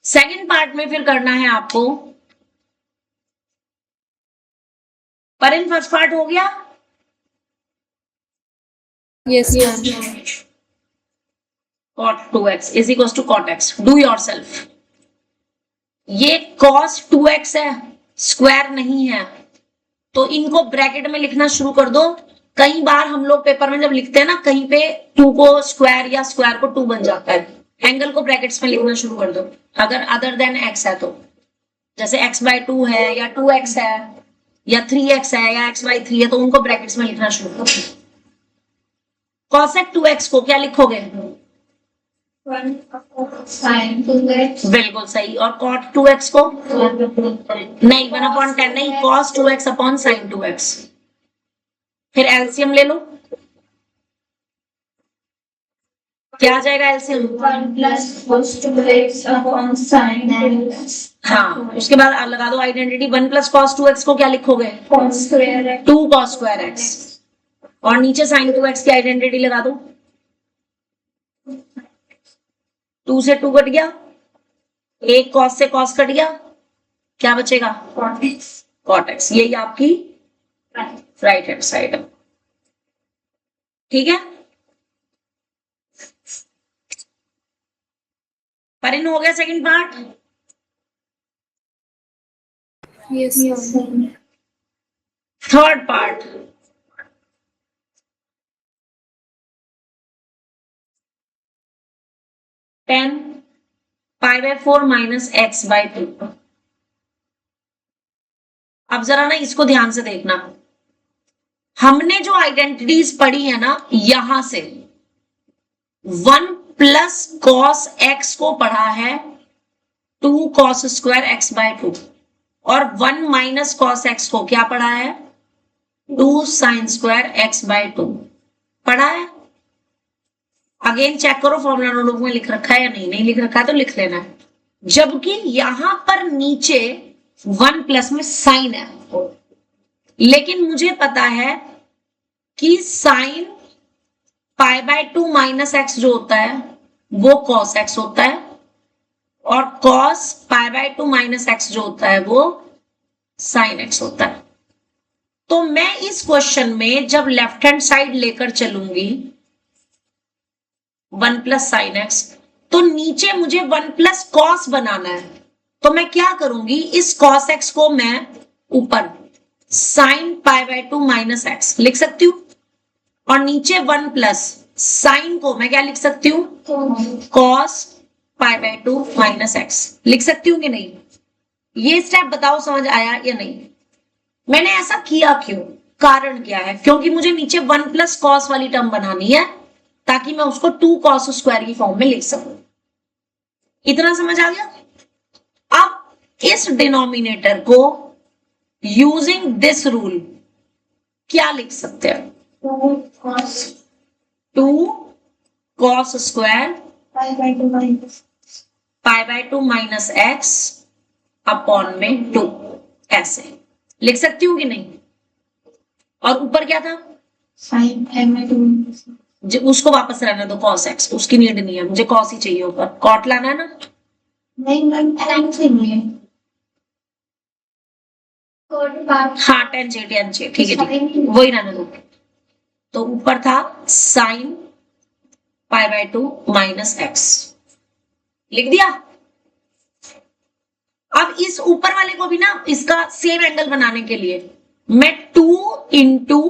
सेकंड पार्ट में फिर करना है आपको, पर इन फर्स्ट पार्ट हो गया। Yes, ma'am. cot 2x is equals to cot x। do yourself। ये cos 2x है, स्क्वायर नहीं है, तो इनको ब्रैकेट में लिखना शुरू कर दो। कई बार हम लोग पेपर में जब लिखते हैं ना, कहीं पे 2 को स्क्वायर या स्क्वायर को 2 बन जाता है। एंगल को ब्रैकेट्स में लिखना शुरू कर दो अगर अदर देन x है तो, जैसे x/2 है या 2x है या 3x है या x/3 है, तो उनको ब्रैकेट्स में लिखना शुरू करो। cosec 2x को क्या लिखोगे? बिल्कुल सही। और cot 2x को नहीं, 1/10 नहीं, cos 2x upon sin 2x। फिर एलसीएम ले लो, क्या आ जाएगा LCM? 1 plus cos 2x upon sin 2x। हाँ, उसके बाद लगा दो आइडेंटिटी। 1 प्लस cos 2x को क्या लिखोगे? cos square x 2 cos square x। और नीचे sin 2x की आइडेंटिटी लगा दो। 2 से 2 कट गया, एक cos से cos कट गया, क्या बचेगा? cot x। cot x। यही आपकी राइट हैंड साइड है, ठीक है। पर इन हो गया second part. Yes, ma'am. Third part, tan π/4 minus x/2। अब जरा ना इसको ध्यान से देखना, हमने जो आइडेंटिटीज पढ़ी है ना, यहां से 1 प्लस cos x को पढ़ा है 2 cos स्क्वायर x/2, और 1 माइनस cos x को क्या पढ़ा है? 2 sin स्क्वायर x/2 पढ़ा है। अगेन चेक करो फॉर्मूला नोटबुक में लिख रखा है या नहीं, नहीं लिख रखा है तो लिख लेना है। जबकि यहां पर नीचे 1 प्लस में साइन है, लेकिन मुझे पता है कि साइन π/2 माइनस x जो होता है वो cos x होता है, और cos π/2 माइनस x जो होता है वो sin x होता है। तो मैं इस क्वेश्चन में जब लेफ्ट हैंड साइड लेकर चलूंगी 1 प्लस साइन एक्स, तो नीचे मुझे 1 प्लस कॉस बनाना है, तो मैं क्या करूंगी, इस cos x को मैं ऊपर साइन π/2 माइनस एक्स लिख सकती हूँ, और नीचे 1 प्लस साइन को मैं क्या लिख सकती हूँ? cos π/2 माइनस एक्स लिख सकती हूँ कि नहीं? ये स्टेप बताओ समझ आया या नहीं? मैंने ऐसा किया क्यों, कारण क्या है? क्योंकि मुझे नीचे 1 प्लस कॉस वाली टर्म बनानी है ताकि मैं उसको 2 cos स्क्वायर की फॉर्म में लिख सकूं। इतना समझ आ गया? अब इस डिनोमिनेटर को यूजिंग दिस रूल क्या लिख सकते हैं? 2 cos square π/2 minus x upon में 2, ऐसे लिख सकती हूँ कि नहीं? और ऊपर क्या था? sin π/2। उसको वापस रहने दो cos x, उसकी नीड नहीं है, मुझे cos ही चाहिए ऊपर। cot लाना है ना? नहीं मैम, टाइम से नहीं है। थर्ड पार्ट हाँ टेंजेंट ठीक है वही रहने दो। तो ऊपर था sign pi by 2 minus x, लिख दिया। अब इस ऊपर वाले को भी ना इसका सेम एंगल बनाने के लिए मैं 2 into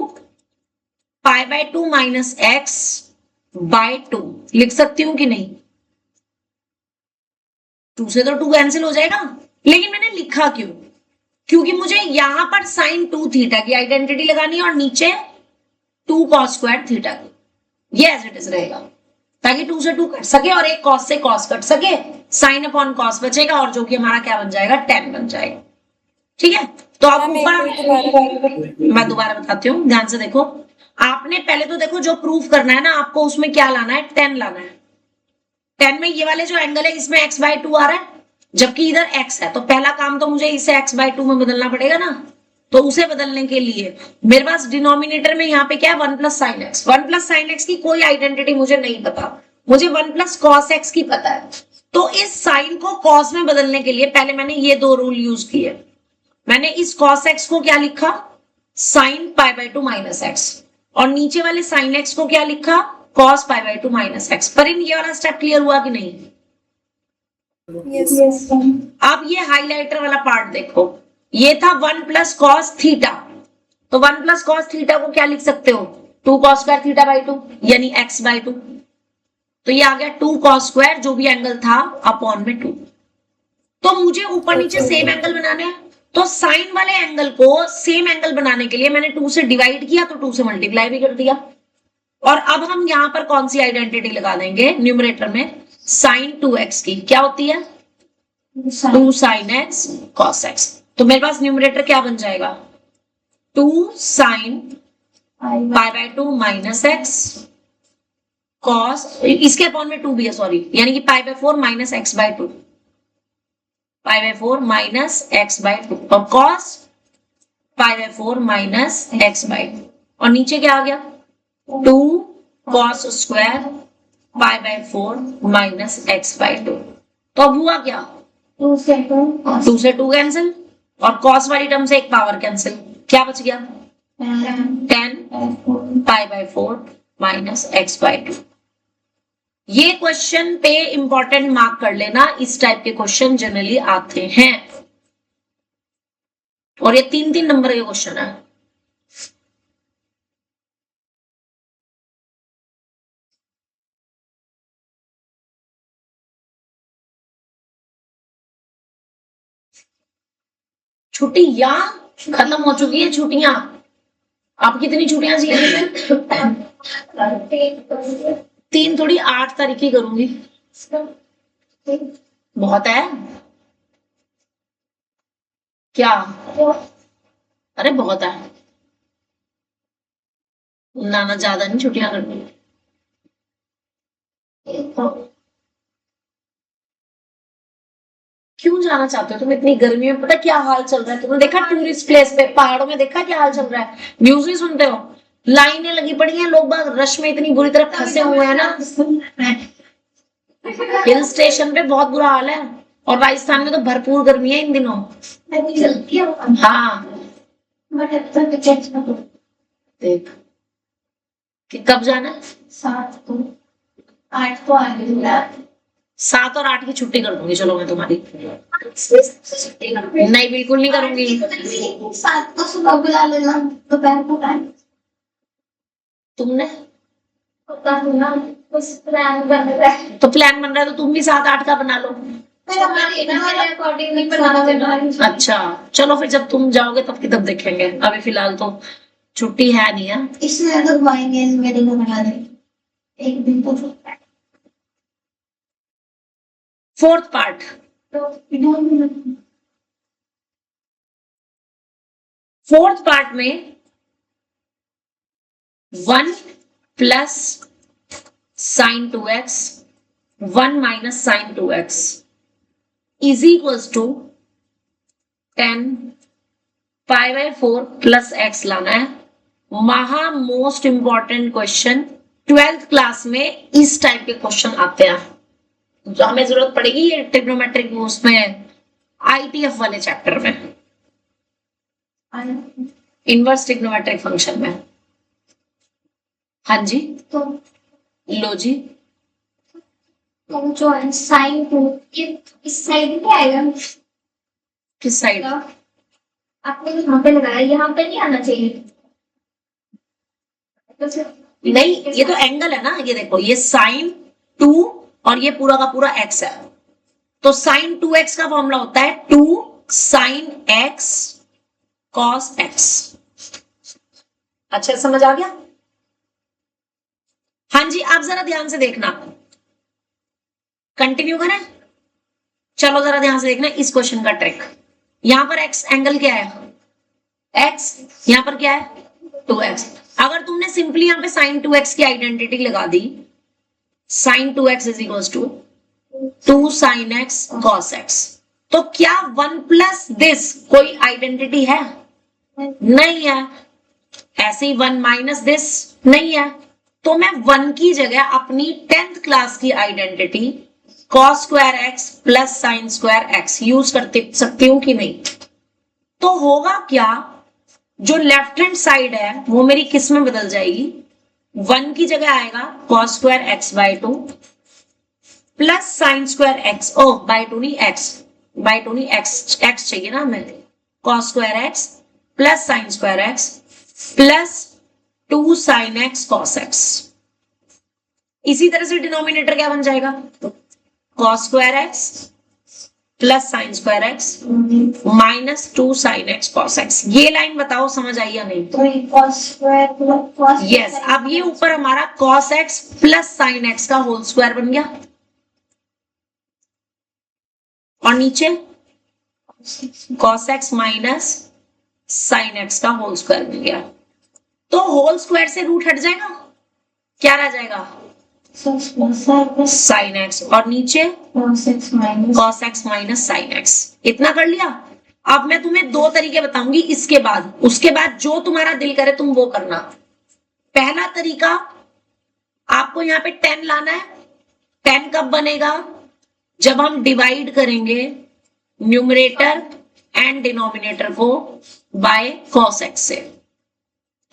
pi by 2 minus x by 2 लिख सकती हूं कि नहीं? 2 से तो 2 कैंसिल हो जाएगा, लेकिन मैंने लिखा क्यों? क्योंकि मुझे यहां पर साइन 2 थीटा की आइडेंटिटी लगानी है और नीचे 2 कॉस स्क्वायर थीटा की, ये एज इट इज रहेगा ताकि 2 से 2 कट सके और एक कॉस से कॉस कट सके, साइन अपॉन कॉस बचेगा और जो कि हमारा क्या बन जाएगा, tan बन जाएगा। ठीक है, तो आप ऊपर मैं दोबारा बताती हूँ, ध्यान से देखो। आपने पहले तो देखो जो प्रूफ करना है ना आपको उसमें क्या लाना है, 10 लाना है। 10 में ये वाले जो एंगल है इसमें x बाय 2 आ रहा है जबकि इधर x है, तो पहला काम तो मुझे इसे x बाय 2 में बदलना पड़ेगा ना। तो उसे बदलने के लिए मेरे पास डिनोमिनेटर में यहाँ पे क्या है 1 plus sine x. 1 plus sine x की कोई आइडेंटिटी मुझे नहीं पता, मुझे 1 प्लस कॉस एक्स की पता है। तो इस साइन को कॉस में बदलने के लिए पहले मैंने ये दो रूल यूज किए। मैंने इस कॉस एक्स को क्या लिखा, sign pi by 2 minus x, और नीचे वाले साइन एक्स को क्या लिखा, cos pi by 2 minus x. पर इन ये वाला स्टेप क्लियर हुआ कि नहीं? Yes. अब ये हाइलाइटर वाला पार्ट देखो, ये था 1 प्लस कॉस थीटा, तो 1 प्लस कॉस थीटा को क्या लिख सकते हो, 2 कॉस स्क्वायर थीटा बाई 2 यानी x बाई 2। तो ये आ गया 2 कॉस स्क्वायर जो भी एंगल था अपॉन में 2। तो मुझे ऊपर नीचे सेम एंगल बनाने हैं, तो साइन वाले एंगल को सेम एंगल बनाने के लिए मैंने 2 से डिवाइड किया तो 2 से मल्टीप्लाई भी कर दिया। और अब हम यहां पर कौन सी आइडेंटिटी लगा देंगे न्यूमरेटर में, साइन 2x की क्या होती है, 2 साइन एक्स कॉस एक्स। तो मेरे पास न्यूमरेटर क्या बन जाएगा, 2 sine pi by 2 minus x cos, इसके अपॉन में 2 भी है सॉरी, यानी कि pi by 4 minus x by 2, pi by 4 minus x by 2 और cos pi by 4 minus x by 2, और नीचे क्या आ गया 2 cos square pi by 4 minus x by 2। तो अब हुआ क्या, 2 से 2 कैंसिल और कॉस वाली टर्म से एक पावर कैंसिल, क्या बच गया 10 pi by 4 minus x by 2। ये क्वेश्चन पे इंपॉर्टेंट मार्क कर लेना, इस टाइप के क्वेश्चन जनरली आते हैं और ये 3-3 नंबर के क्वेश्चन है। छुट्टियां खत्म हो चुकी है, छुट्टियां आप कितनी छुट्टियां चाहिए? 3 थोड़ी 8 तारीख की करूंगी, बहुत है क्या? अरे बहुत है ना ज्यादा नहीं छुट्टियां करनी। क्यों जाना चाहते हो तुम इतनी गर्मी में? पता क्या हाल चल रहा है, तुमने देखा टूरिस्ट प्लेस पे पहाड़ों में देखा क्या हाल चल रहा है? न्यूज नहीं सुनते हो, लाइनें लगी पड़ी हैं, लोग बाग रश में इतनी बुरी तरह फंसे हुए हैं ना। हिल स्टेशन पे बहुत बुरा हाल है और राजस्थान में तो भरपूर गर्मी है इन दिनों। हाँ देख कि कब जाना है, 7 को 8 को आगे 7 और 8 की छुट्टी कर दूंगी, चलो मैं तुम्हारी। नहीं बिल्कुल नहीं करूंगी। 7 को सुबह बुला लेना, दोपहर को टाइम तुमने प्लान बन रहा है, तो प्लान बन रहा है तो तुम भी 7-8 का बना लो। मेरे अकॉर्डिंग नहीं बनाना। अच्छा चलो फिर जब तुम जाओगे तब की तब देखेंगे, अभी फिलहाल तो छुट्टी है नहीं है। इसमें तो घुमाएंगे मेरे को बना दे एक दिन तो। फोर्थ पार्ट, फोर्थ पार्ट में 1 plus sine 2x 1 minus sine 2x is equals to 10 pi by 4 plus x लाना है। महा most important question 12th class में इस टाइप के क्वेश्चन आते हैं, जो हमें जरूरत पड़ेगी ये ट्रिग्नोमेट्रिक उसमें ITF वाले चैप्टर में। इनवर्स ट्रिग्नोमेट्रिक फंक्शन में। हाँ जी, तो लो जी, जो है साइन 2 ये इस साइड में आएगा। किस साइड? आपने यहाँ पे लगाया, यहाँ पे नहीं आना चाहिए। तो फिर नहीं, ये तो एंगल है ना, ये देखो, ये साइन 2 और ये पूरा का पूरा x है, तो साइन 2x का फॉर्मूला होता है 2 साइन x cos x। अच्छा, समझ आ गया? हाँ जी, आप जरा ध्यान से देखना, कंटिन्यू करें। चलो जरा ध्यान से देखना इस क्वेश्चन का ट्रिक। यहां पर x एंगल क्या है? x, यहां पर क्या है? 2x। अगर तुमने सिंपली यहां पे साइन 2x की आइडेंटिटी लगा दी, sine 2x is equal to 2 sine x cos x, तो क्या 1 प्लस दिस कोई आइडेंटिटी है? नहीं है। ऐसे ही 1 माइनस दिस नहीं है। तो मैं 1 की जगह अपनी 10th क्लास की identity cos square x plus sine square x use करते सकती हूं कि नहीं? तो होगा क्या, जो लेफ्ट हैंड साइड है वो मेरी किस में बदल जाएगी? 1 की जगह आएगा cos square x by 2 plus sine square x, oh by 2 नहीं, x बाय 2 नहीं, x चाहिए ना हमें, cos square x plus sine square x plus 2 sine x cos x। इसी तरह से डिनोमिनेटर क्या बन जाएगा? cos square x plus sine square x minus 2 sine x cos x। ये लाइन बताओ समझ आई या नहीं? तो cos स्क्वायर cos यस, अब ये ऊपर हमारा cos x plus sine x का होल स्क्वायर बन गया, और नीचे cos x minus sine x का होल स्क्वायर बन गया। तो होल स्क्वायर से रूट हट जाएगा, क्या रह जाएगा? साइन x, और नीचे cos x minus sine x। इतना कर लिया। अब मैं तुम्हें दो तरीके बताऊंगी इसके बाद, उसके बाद जो तुम्हारा दिल करे तुम वो करना। पहला तरीका, आपको यहाँ पे 10 लाना है। 10 कब बनेगा? जब हम डिवाइड करेंगे न्यूमरेटर एंड डिनोमिनेटर को बाय cos x से,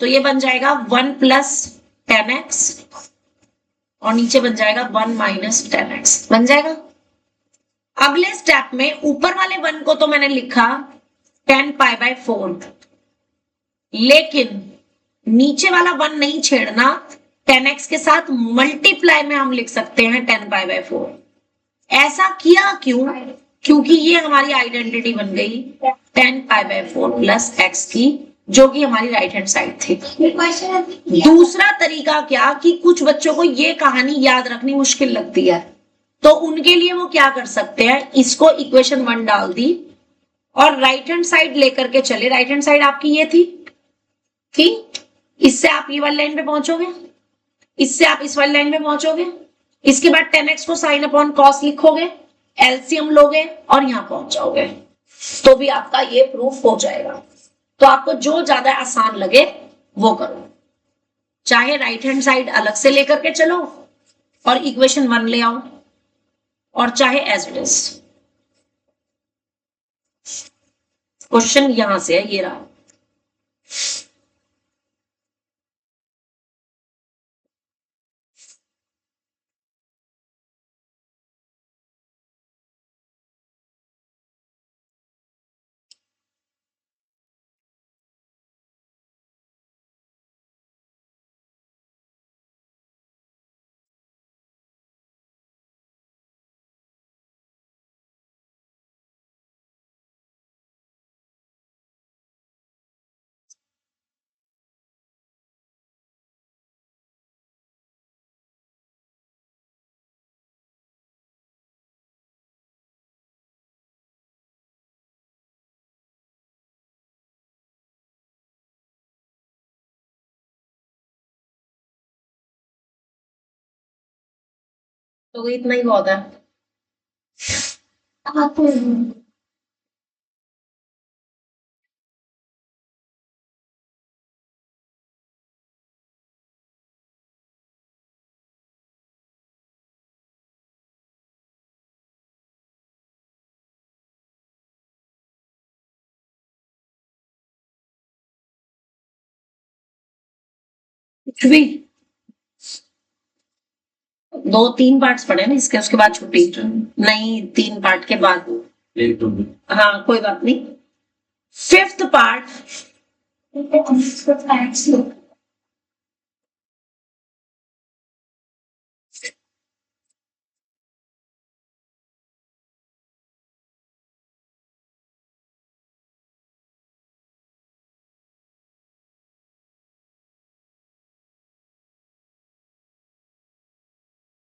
तो ये बन जाएगा 1 प्लस 10x और नीचे बन जाएगा 1 माइनस 10x बन जाएगा। अगले स्टेप में ऊपर वाले 1 को तो मैंने लिखा 10 पाई बाय 4, लेकिन नीचे वाला 1 नहीं छेड़ना, 10x के साथ मल्टीप्लाई में हम लिख सकते हैं 10 पाई बाय 4। ऐसा किया क्यों? क्योंकि ये हमारी आइडेंटिटी बन गई 10 पाई बाय 4 प्लस x की, जो कि हमारी राइट हैंड साइड थी। दूसरा तरीका क्या, कि कुछ बच्चों को ये कहानी याद रखनी मुश्किल लगती है, तो उनके लिए वो क्या कर सकते हैं, इसको इक्वेशन 1 डाल दी और राइट हैंड साइड लेकर के चले। राइट हैंड साइड आपकी ये थी, इससे आप ये वाली लाइन पे पहुंचोगे, इससे आप इस वाली लाइन पे पहुंचोगे, इसके बाद 10x को साइन अपॉन कॉस लिखोगे, एलसीएम लोगे और यहां पहुंच जाओगे, तो भी आपका ये प्रूफ हो जाएगा। तो आपको जो ज्यादा आसान लगे वो करो, चाहे राइट हैंड साइड अलग से लेकर के चलो और इक्वेशन 1 ले आओ, और चाहे एज इट इज। क्वेश्चन यहां से है, ये रहा। तो इतना ही बहुत है। कुछ भी 2-3 पार्ट्स पढ़े ना इसके, उसके बाद छुट्टी नहीं, 3 पार्ट के बाद। लेट हो गई। हाँ कोई बात नहीं। 5th पार्ट,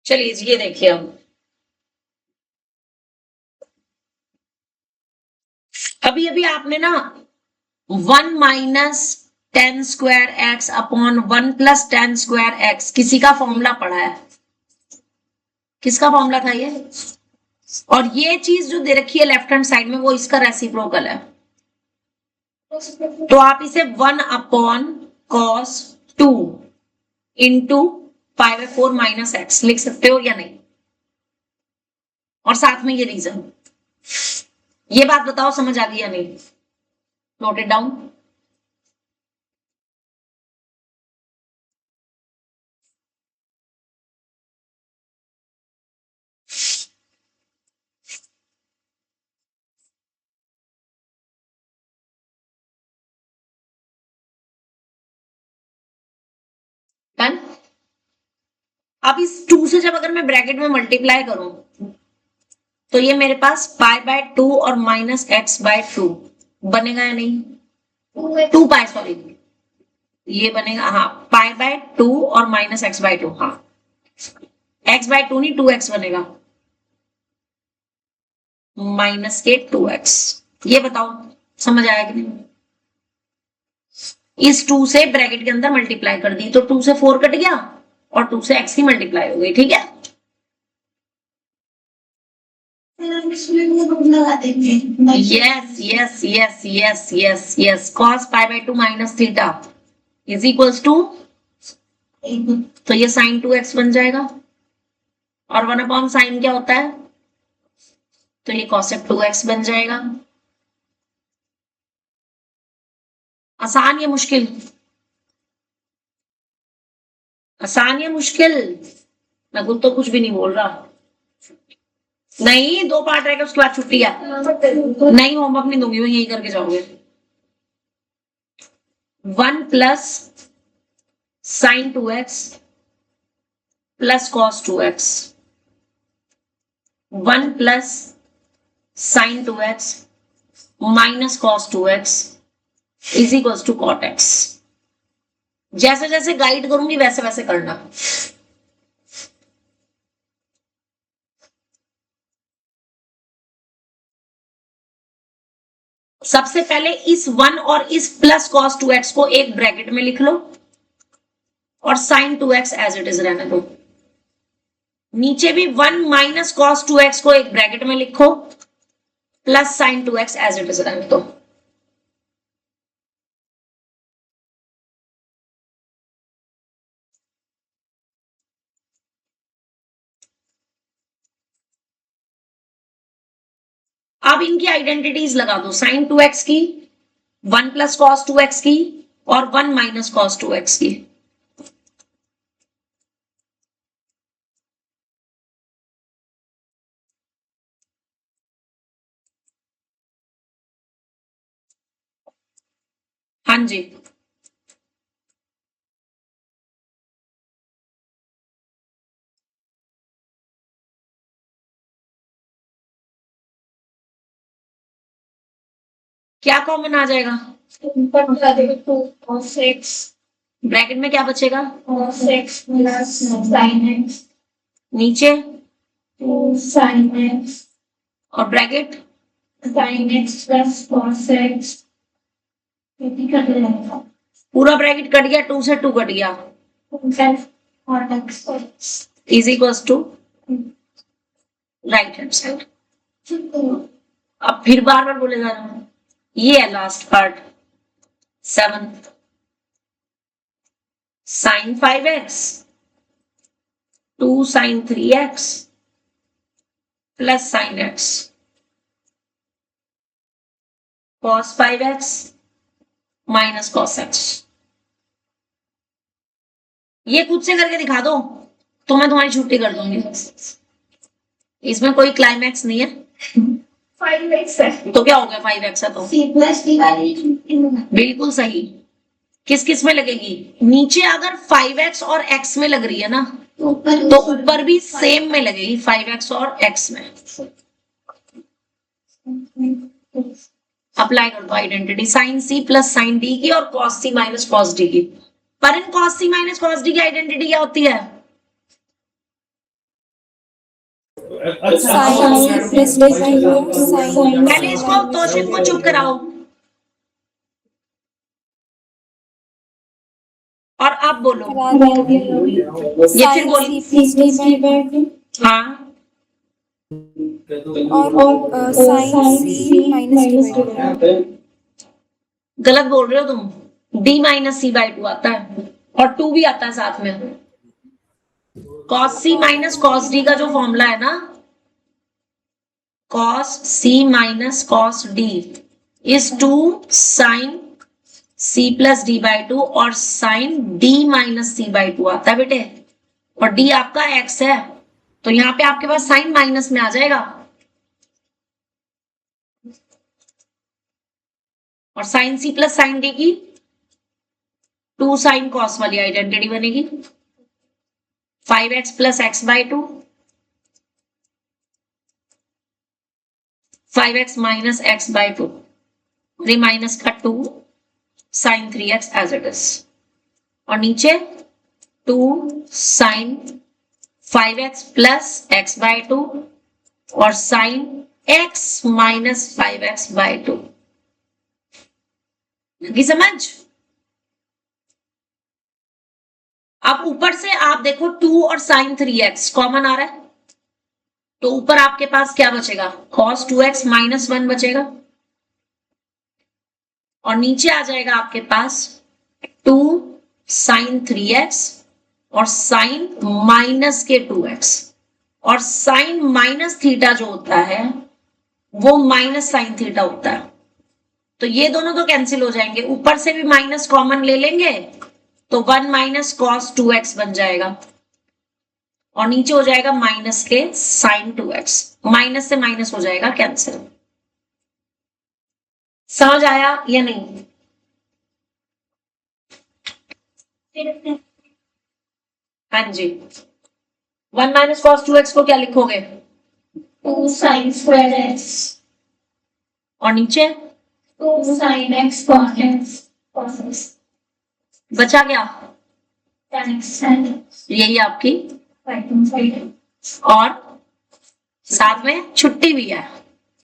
चलिए ये देखिए अब अभी अभी आपने ना 1 minus 10 square x upon 1 plus 10 square x किसी का फॉर्मूला पढ़ा है। किसका फॉर्मूला था ये? और ये चीज जो दे रखी है लेफ्ट हैंड साइड में वो इसका रेसिप्रोकल है। तो आप इसे 1 upon cos 2 into pi by 4 minus x लिख सकते हो या नहीं? और साथ में ये रीजन, ये बात बताओ समझ आ गई या नहीं? Note it down. डन। अब इस 2 से जब अगर मैं ब्रैकेट में मल्टीप्लाई करूं तो ये मेरे पास पाई बाय 2 और माइनस एक्स बाय 2 बनेगा या नहीं? 2 पाई, सॉरी ये बनेगा, हाँ पाई बाय 2 और माइनस एक्स बाय 2, हाँ एक्स बाय 2 नहीं 2x बनेगा, माइनस के 2x। ये बताओ समझ आया कि नहीं? इस 2 से ब्रैकेट के अंदर मल्टीप्लाई कर दी तो 2 से 4 कट गया और 2 से x की मल्टीप्लाई हो गई, ठीक है। Yes yes yes yes yes yes, cos pi by 2 minus theta is equals to, तो ये साइन 2x बन जाएगा और 1 अपॉन साइन क्या होता है, तो ये cosec 2x बन जाएगा। आसान या मुश्किल? आसान या मुश्किल? नकुल तो कुछ भी नहीं बोल रहा। नहीं 2 पार्ट रहेगा उसके बाद छुट्टी है। नहीं होमवर्क नहीं दूंगी, मैं यही करके जाओगे। 1 plus sine 2x plus cos 2x, 1 plus sine 2x minus cos 2x is equals to cot x। जैसे जैसे गाइड करूंगी वैसे वैसे करना। सबसे पहले इस 1 और इस प्लस कॉस 2x को एक ब्रैकेट में लिख लो और sign 2x as it is रहने दो। नीचे भी 1 माइनस कॉस 2x को एक ब्रैकेट में लिखो plus sine 2x as it is रहने दो। अब इनकी आइडेंटिटीज लगा दो, साइन 2x की, 1 प्लस कॉस 2x की और 1 माइनस कॉस 2x की। हाँ जी क्या कॉमन आ जाएगा? ब्रैकेट में क्या बचेगा? नीचे और ब्रैकेट पूरा ब्रैकेट कट गया, 2 से 2 कट गया is equals to right hand side. अब फिर बार बार बोले जा रहा हूं, ये है last part 7 sine 5x 2 sine 3x plus sine x cos 5x minus cos x। ये खुद से करके दिखा दो तो मैं तुम्हारी छुट्टी कर दूंगी। इसमें कोई क्लाइमैक्स नहीं है। 5x है। तो क्या हो गया 5x है तो C plus D वाली बिल्कुल सही। किस किस में लगेगी? नीचे अगर 5x और x में लग रही है ना ऊपर तो ऊपर भी सेम में लगेगी 5x और x में। अप्लाई कर दो identity sine C plus sine D की और cos C minus cos D की। पर इन cos C minus cos D की आइडेंटिटी क्या होती है? Sin plus D by sin. पहले इसको तौशिफ को चुप कराओ और अब बोलो। ये फिर बोल। C plus D by हाँ और sin C minus D by 2. गलत बोल रहे हो तुम। d माइनस सी बाई 2 आता है और 2 भी आता है साथ में। cos c minus cos d का जो फॉर्मूला है ना, cos c minus cos d is 2 sin c plus d by 2 और sin d minus c by 2 आता है बेटे। और d आपका x है तो यहाँ पे आपके पास साइन माइनस में आ जाएगा और sine C plus sine D की 2 साइन कॉस वाली आइडेंटिटी बनेगी। 5x plus x by 2, 5x minus x by 2, ये माइनस का 2 sine 3x as it is और नीचे 2 sign 5x plus x by 2 और sign x minus 5x by 2। लगी समझ? अब ऊपर से आप देखो 2 और साइन 3x कॉमन आ रहा है तो ऊपर आपके पास क्या बचेगा? cos 2x माइनस 1 बचेगा और नीचे आ जाएगा आपके पास 2 साइन 3x और साइन माइनस के 2x और साइन माइनस थीटा जो होता है वो माइनस साइन थीटा होता है तो ये दोनों तो कैंसिल हो जाएंगे। ऊपर से भी माइनस कॉमन ले लेंगे तो 1 माइनस कॉस 2x बन जाएगा और नीचे हो जाएगा माइनस के साइन 2x। माइनस से माइनस हो जाएगा कैंसिल। समझ आया या नहीं? हाँ जी। 1 माइनस कॉस 2x को क्या लिखोगे? 2 sin square x और नीचे 2 sin x cos x बचा क्या? tan x sin यही आपकी right hand side और साथ में छुट्टी भी है।